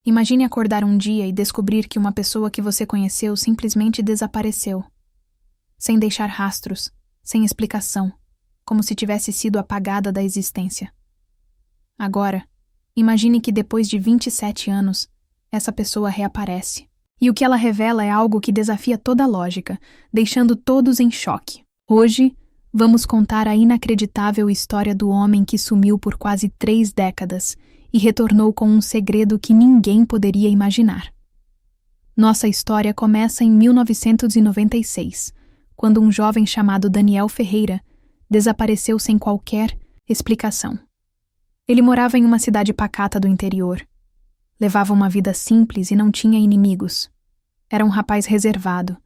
Imagine acordar um dia e descobrir que uma pessoa que você conheceu simplesmente desapareceu, sem deixar rastros, sem explicação, como se tivesse sido apagada da existência. Agora, imagine que depois de 27 anos, essa pessoa reaparece. E o que ela revela é algo que desafia toda a lógica, deixando todos em choque. Hoje, vamos contar a inacreditável história do homem que sumiu por quase 3 décadas e retornou com um segredo que ninguém poderia imaginar. Nossa história começa em 1996, quando um jovem chamado Daniel Ferreira desapareceu sem qualquer explicação. Ele morava em uma cidade pacata do interior. Levava uma vida simples e não tinha inimigos. Era um rapaz reservado,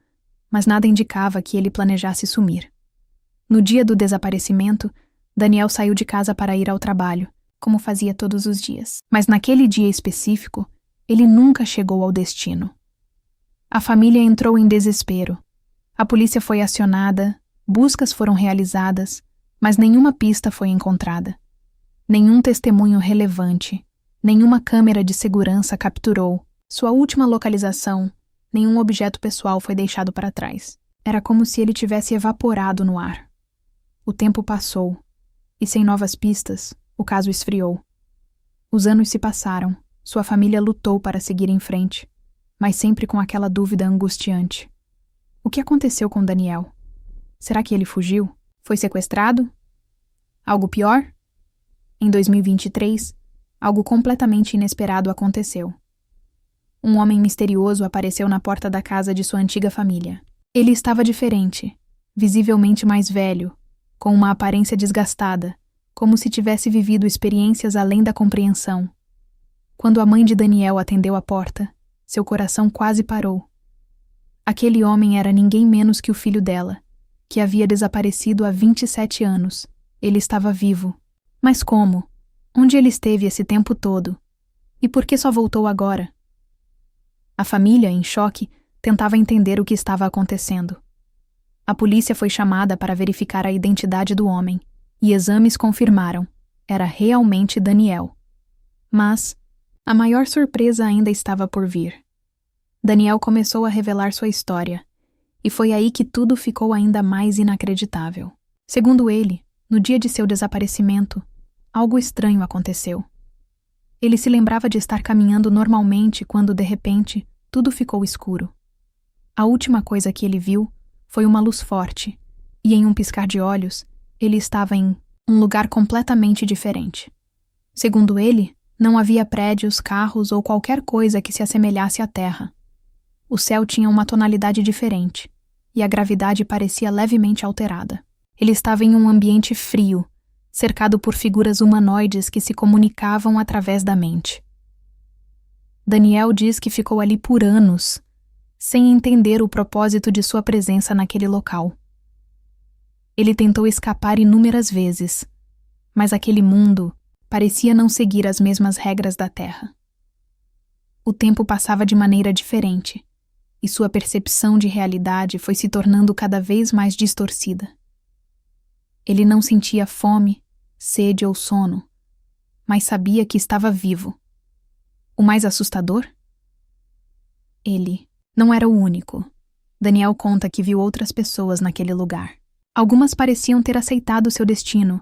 mas nada indicava que ele planejasse sumir. No dia do desaparecimento, Daniel saiu de casa para ir ao trabalho, como fazia todos os dias. Mas naquele dia específico, ele nunca chegou ao destino. A família entrou em desespero. A polícia foi acionada, buscas foram realizadas, mas nenhuma pista foi encontrada. Nenhum testemunho relevante, nenhuma câmera de segurança capturou sua última localização, nenhum objeto pessoal foi deixado para trás. Era como se ele tivesse evaporado no ar. O tempo passou, e sem novas pistas, o caso esfriou. Os anos se passaram, sua família lutou para seguir em frente, mas sempre com aquela dúvida angustiante. O que aconteceu com Daniel? Será que ele fugiu? Foi sequestrado? Algo pior? Em 2023, algo completamente inesperado aconteceu. Um homem misterioso apareceu na porta da casa de sua antiga família. Ele estava diferente, visivelmente mais velho, com uma aparência desgastada, como se tivesse vivido experiências além da compreensão. Quando a mãe de Daniel atendeu a porta, seu coração quase parou. Aquele homem era ninguém menos que o filho dela, que havia desaparecido há 27 anos. Ele estava vivo. Mas como? Onde ele esteve esse tempo todo? E por que só voltou agora? A família, em choque, tentava entender o que estava acontecendo. A polícia foi chamada para verificar a identidade do homem, e exames confirmaram: era realmente Daniel. Mas a maior surpresa ainda estava por vir. Daniel começou a revelar sua história, e foi aí que tudo ficou ainda mais inacreditável. Segundo ele, no dia de seu desaparecimento, algo estranho aconteceu. Ele se lembrava de estar caminhando normalmente quando, de repente, tudo ficou escuro. A última coisa que ele viu foi uma luz forte, e em um piscar de olhos, ele estava em um lugar completamente diferente. Segundo ele, não havia prédios, carros ou qualquer coisa que se assemelhasse à Terra. O céu tinha uma tonalidade diferente, e a gravidade parecia levemente alterada. Ele estava em um ambiente frio, cercado por figuras humanoides que se comunicavam através da mente. Daniel diz que ficou ali por anos, sem entender o propósito de sua presença naquele local. Ele tentou escapar inúmeras vezes, mas aquele mundo parecia não seguir as mesmas regras da Terra. O tempo passava de maneira diferente, e sua percepção de realidade foi se tornando cada vez mais distorcida. Ele não sentia fome, sede ou sono, mas sabia que estava vivo. O mais assustador? Ele não era o único. Daniel conta que viu outras pessoas naquele lugar. Algumas pareciam ter aceitado seu destino,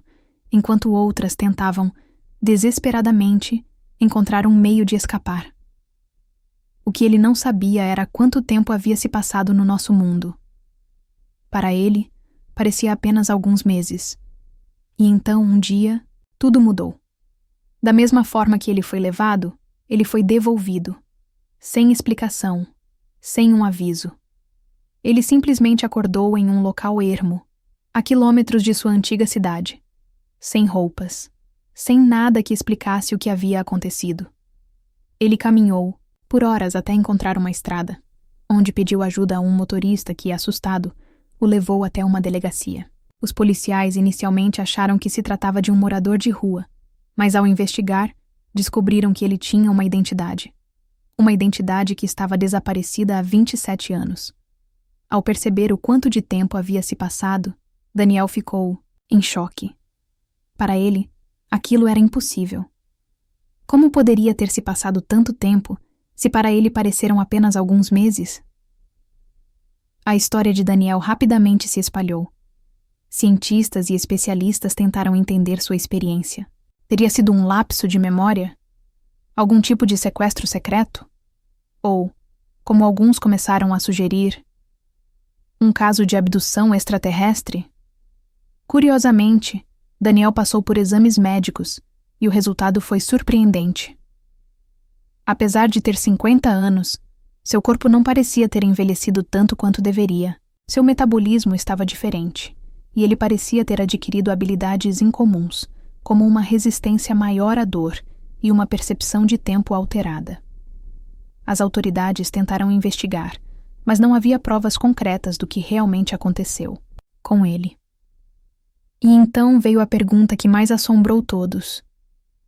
enquanto outras tentavam, desesperadamente, encontrar um meio de escapar. O que ele não sabia era quanto tempo havia se passado no nosso mundo. Para ele, parecia apenas alguns meses. E então, um dia, tudo mudou. Da mesma forma que ele foi levado, ele foi devolvido. Sem explicação, sem um aviso. Ele simplesmente acordou em um local ermo, a quilômetros de sua antiga cidade. Sem roupas, sem nada que explicasse o que havia acontecido. Ele caminhou, por horas até encontrar uma estrada, onde pediu ajuda a um motorista que, assustado, o levou até uma delegacia. Os policiais inicialmente acharam que se tratava de um morador de rua, mas ao investigar, descobriram que ele tinha uma identidade. Uma identidade que estava desaparecida há 27 anos. Ao perceber o quanto de tempo havia se passado, Daniel ficou em choque. Para ele, aquilo era impossível. Como poderia ter se passado tanto tempo, se para ele pareceram apenas alguns meses? A história de Daniel rapidamente se espalhou. Cientistas e especialistas tentaram entender sua experiência. Teria sido um lapso de memória? Algum tipo de sequestro secreto? Ou, como alguns começaram a sugerir, um caso de abdução extraterrestre? Curiosamente, Daniel passou por exames médicos e o resultado foi surpreendente. Apesar de ter 50 anos, seu corpo não parecia ter envelhecido tanto quanto deveria. Seu metabolismo estava diferente, e ele parecia ter adquirido habilidades incomuns, como uma resistência maior à dor e uma percepção de tempo alterada. As autoridades tentaram investigar, mas não havia provas concretas do que realmente aconteceu com ele. E então veio a pergunta que mais assombrou todos.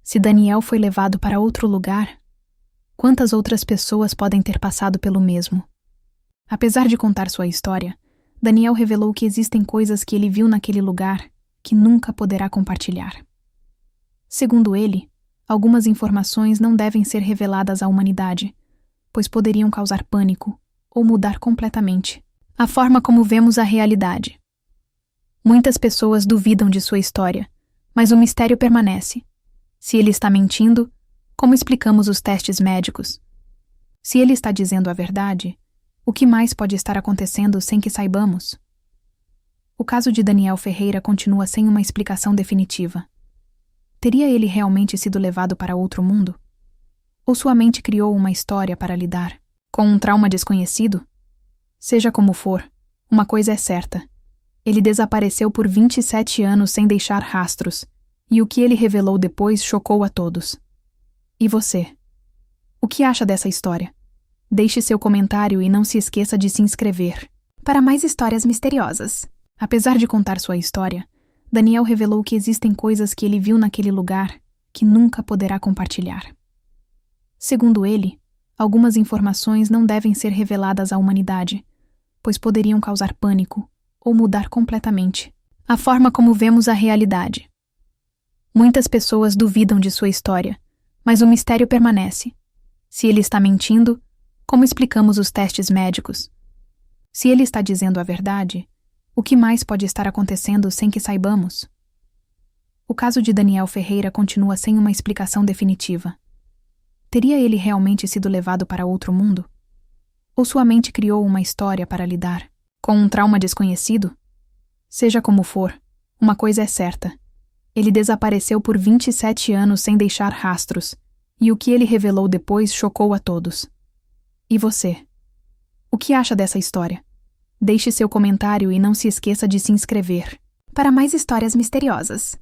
Se Daniel foi levado para outro lugar, quantas outras pessoas podem ter passado pelo mesmo? Apesar de contar sua história, Daniel revelou que existem coisas que ele viu naquele lugar que nunca poderá compartilhar. Segundo ele, algumas informações não devem ser reveladas à humanidade, pois poderiam causar pânico ou mudar completamente a forma como vemos a realidade. Muitas pessoas duvidam de sua história, mas o mistério permanece. Se ele está mentindo, como explicamos os testes médicos? Se ele está dizendo a verdade, o que mais pode estar acontecendo sem que saibamos? O caso de Daniel Ferreira continua sem uma explicação definitiva. Teria ele realmente sido levado para outro mundo? Ou sua mente criou uma história para lidar com um trauma desconhecido? Seja como for, uma coisa é certa. Ele desapareceu por 27 anos sem deixar rastros, e o que ele revelou depois chocou a todos. E você? O que acha dessa história? Deixe seu comentário e não se esqueça de se inscrever para mais histórias misteriosas. Apesar de contar sua história, Daniel revelou que existem coisas que ele viu naquele lugar que nunca poderá compartilhar. Segundo ele, algumas informações não devem ser reveladas à humanidade, pois poderiam causar pânico ou mudar completamente a forma como vemos a realidade. Muitas pessoas duvidam de sua história, mas o mistério permanece. Se ele está mentindo, como explicamos os testes médicos? Se ele está dizendo a verdade, o que mais pode estar acontecendo sem que saibamos? O caso de Daniel Ferreira continua sem uma explicação definitiva. Teria ele realmente sido levado para outro mundo? Ou sua mente criou uma história para lidar com um trauma desconhecido? Seja como for, uma coisa é certa. Ele desapareceu por 27 anos sem deixar rastros, e o que ele revelou depois chocou a todos. E você? O que acha dessa história? Deixe seu comentário e não se esqueça de se inscrever para mais histórias misteriosas.